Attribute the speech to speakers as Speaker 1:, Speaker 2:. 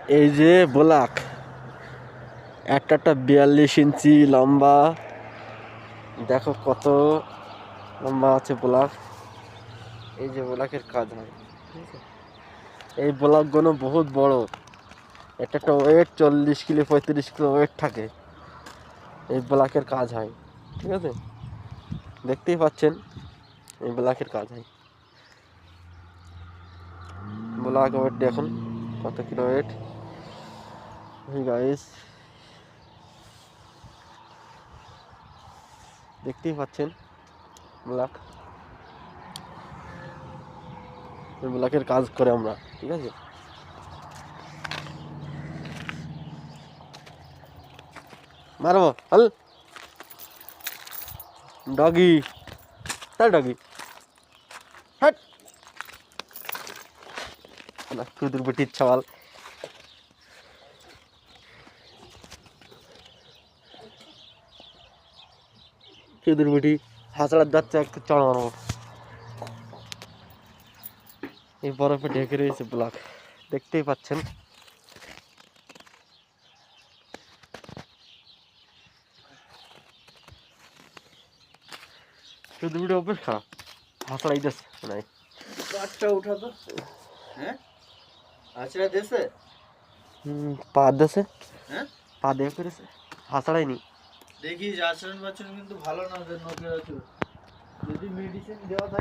Speaker 1: এই যে ব্লক একটা 42 ইঞ্চি লম্বা, দেখো কত লম্বা আছে ব্লক। এই যে ব্লকের কাজ হয়, ঠিক আছে? এই ব্লকগুলো বহুত বড়, এটা একটা ওয়েট 40 কিলো 35 কিলো ওয়েট থাকে। এই ব্লকের কাজ হয়, ঠিক আছে? দেখতেই পাচ্ছেন এই ব্লকের কাজ হয়। ব্লক ওয়েট দেখুন কত কিলো ওয়েট। গাইস দেখতেই পাচ্ছেন ব্লক, এই ব্লকের কাজ করে আমরা, ঠিক আছে? মারবো হল ডগি, তাই ডগি হট না, কুদুর বেটির ছাওয়াল। কুদুর বেটি হাঁচড়ার যাচ্ছে, একটু চড় মারবো। এই বরফে ঢেকে রয়েছে ব্লক, দেখতেই পাচ্ছেন। কুদুর বেটি অভ্যেস খারাপ, হাঁচড়াই যাচ্ছে নাই।
Speaker 2: কাঠটা উঠা তো, হ্যাঁ আছড়া দেশে
Speaker 1: পা দেশে,
Speaker 2: হ্যাঁ
Speaker 1: পা দিয়ে করেছে, হাঁচড়াইনি।
Speaker 2: দেখি আচরণ বাচরণ কিন্তু ভালো না, যে নখের আছে যদি মেডিসিন দেওয়া থাকে।